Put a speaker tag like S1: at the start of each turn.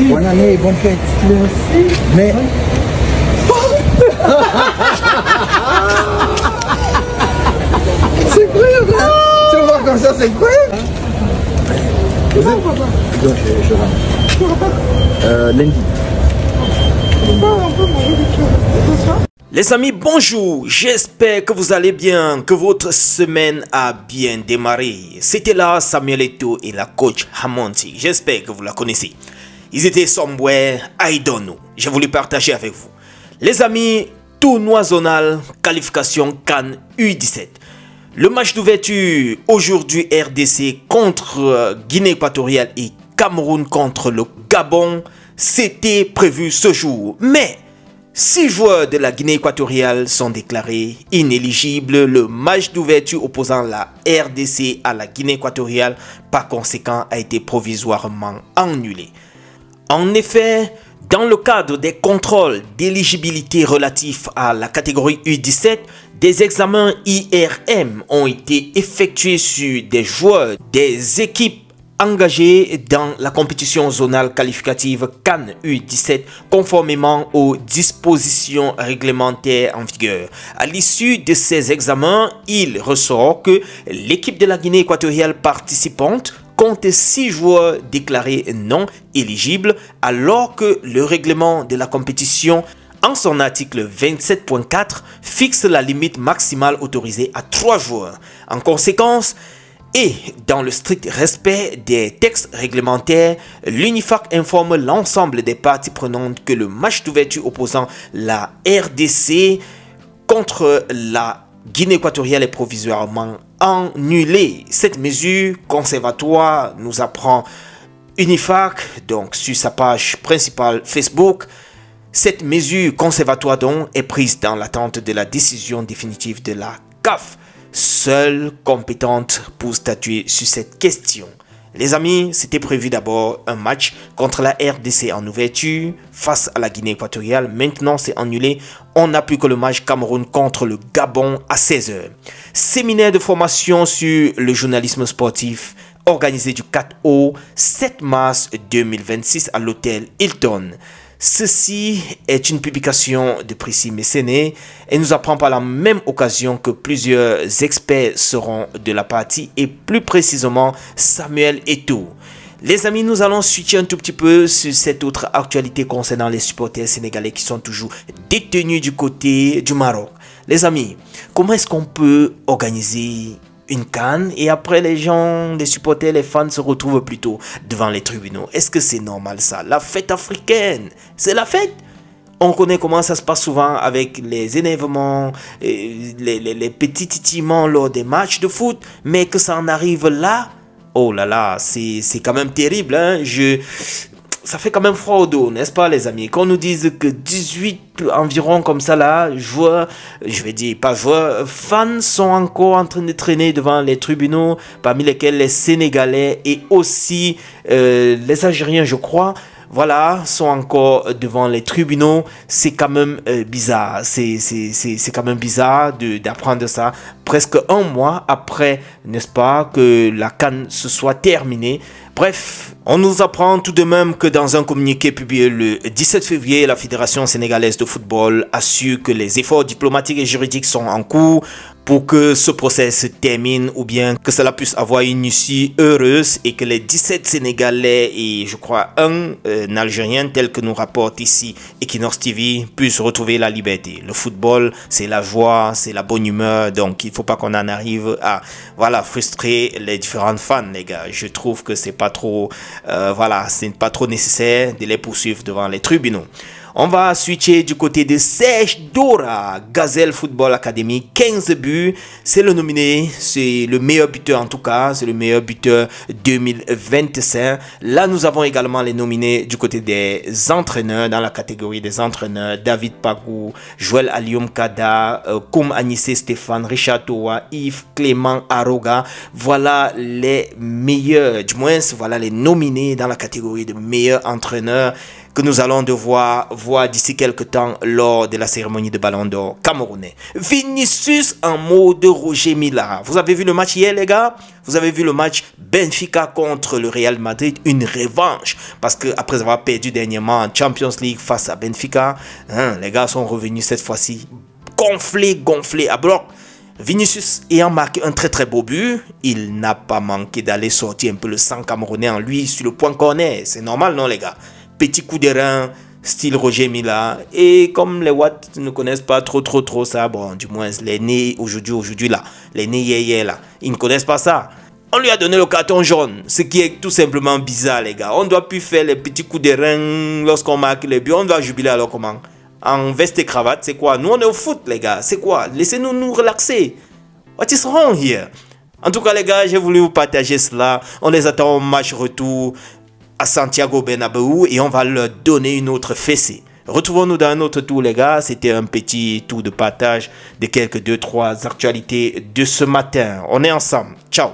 S1: Bonne année, bonne fête. Merci. Mais... C'est incroyable, hein? Tu le vois comme ça, c'est incroyable. Vous êtes papa? Non, je rentre. Lundi.
S2: Les amis, bonjour, j'espère que vous allez bien, que votre semaine a bien démarré. C'était là Samuel Eto'o et la coach Hamonti, j'espère que vous la connaissez. Ils étaient somewhere, I don't know, j'ai voulu partager avec vous. Les amis, tournoi zonal, qualification CAN U17. Le match d'ouverture aujourd'hui RDC contre Guinée équatoriale et Cameroun contre le Gabon, c'était prévu ce jour. Mais 6 joueurs de la Guinée équatoriale sont déclarés inéligibles. Le match d'ouverture opposant la RDC à la Guinée équatoriale, par conséquent, a été provisoirement annulé. En effet, dans le cadre des contrôles d'éligibilité relatifs à la catégorie U17, des examens IRM ont été effectués sur des joueurs des équipes engagés dans la compétition zonale qualificative CAN U17 conformément aux dispositions réglementaires en vigueur. À l'issue de ces examens, il ressort que l'équipe de la Guinée équatoriale participante compte 6 joueurs déclarés non éligibles alors que le règlement de la compétition en son article 27.4 fixe la limite maximale autorisée à 3 joueurs. En conséquence, et dans le strict respect des textes réglementaires, l'UNIFAC informe l'ensemble des parties prenantes que le match d'ouverture opposant la RDC contre la Guinée équatoriale est provisoirement annulé. Cette mesure conservatoire nous apprend UNIFAC, donc sur sa page principale Facebook. Cette mesure conservatoire donc est prise dans l'attente de la décision définitive de la CAF, seule compétente pour statuer sur cette question. Les amis, c'était prévu d'abord un match contre la RDC en ouverture face à la Guinée équatoriale. Maintenant, c'est annulé. On n'a plus que le match Cameroun contre le Gabon à 16h. Séminaire de formation sur le journalisme sportif organisé du 4 au 7 mars 2026 à l'hôtel Hilton. Ceci est une publication de Précis Mécéné et nous apprend par la même occasion que plusieurs experts seront de la partie et plus précisément Samuel Eto'o. Les amis, nous allons switcher un tout petit peu sur cette autre actualité concernant les supporters sénégalais qui sont toujours détenus du côté du Maroc. Les amis, comment est-ce qu'on peut organiser une CAN et après les gens, les supporters, les fans se retrouvent plutôt devant les tribunaux? Est-ce que c'est normal ça? La fête africaine, c'est la fête. On connaît comment ça se passe souvent avec les énervements, les petits titillements lors des matchs de foot, mais que ça en arrive là, oh là là, c'est quand même terrible, hein? Ça fait quand même froid au dos, n'est-ce pas les amis? Qu'on nous dise que 18 environ comme ça là, joueurs, je vais dire pas joueurs, fans sont encore en train de traîner devant les tribunaux, parmi lesquels les Sénégalais et aussi les Algériens je crois. Voilà, sont encore devant les tribunaux. C'est quand même bizarre. C'est quand même bizarre d'apprendre ça presque un mois après, n'est-ce pas, que la CAN se soit terminée. Bref, on nous apprend tout de même que dans un communiqué publié le 17 février, la Fédération sénégalaise de football assure que les efforts diplomatiques et juridiques sont en cours pour que ce procès se termine ou bien que cela puisse avoir une issue heureuse et que les 17 Sénégalais et je crois un Algérien tel que nous rapporte ici Equinox TV puissent retrouver la liberté. Le football, c'est la joie, c'est la bonne humeur, donc il ne faut pas qu'on en arrive à frustrer les différents fans, les gars. Je trouve que c'est pas trop c'est pas trop nécessaire de les poursuivre devant les tribunaux. On va switcher du côté de Serge Dora, Gazelle Football Academy, 15 buts, c'est le nominé, c'est le meilleur buteur en tout cas, c'est le meilleur buteur 2025. Là, nous avons également les nominés du côté des entraîneurs, dans la catégorie des entraîneurs, David Pagou, Joël Alioum Kada, Koum Anissé Stéphane, Richard Toa, Yves Clément Aroga. Voilà les meilleurs, du moins, voilà les nominés dans la catégorie de meilleurs entraîneurs. que nous allons devoir voir d'ici quelques temps lors de la cérémonie de Ballon d'Or camerounais. Vinicius en mode Roger Mila. Vous avez vu le match hier, les gars? Vous avez vu le match Benfica contre le Real Madrid, une revanche. Parce que après avoir perdu dernièrement en Champions League face à Benfica, les gars sont revenus cette fois-ci gonflés à bloc. Vinicius ayant marqué un très beau but, il n'a pas manqué d'aller sortir un peu le sang camerounais en lui sur le point corner. C'est normal, non, les gars? Petit coup de rein, style Roger Mila. Et comme les Watts ne connaissent pas trop ça, bon, du moins, les nés aujourd'hui là, les nés hier là, ils ne connaissent pas ça. On lui a donné le carton jaune, ce qui est tout simplement bizarre, les gars. On ne doit plus faire les petits coups de rein lorsqu'on marque les buts. On doit jubiler alors comment? En veste et cravate, c'est quoi? Nous, on est au foot, les gars. C'est quoi? Laissez-nous nous relaxer. What is wrong here? En tout cas, les gars, j'ai voulu vous partager cela. On les attend au match retour à Santiago Bernabéu et on va leur donner une autre fessée. Retrouvons-nous dans un autre tour, les gars. C'était un petit tour de partage de quelques 2-3 actualités de ce matin. On est ensemble. Ciao.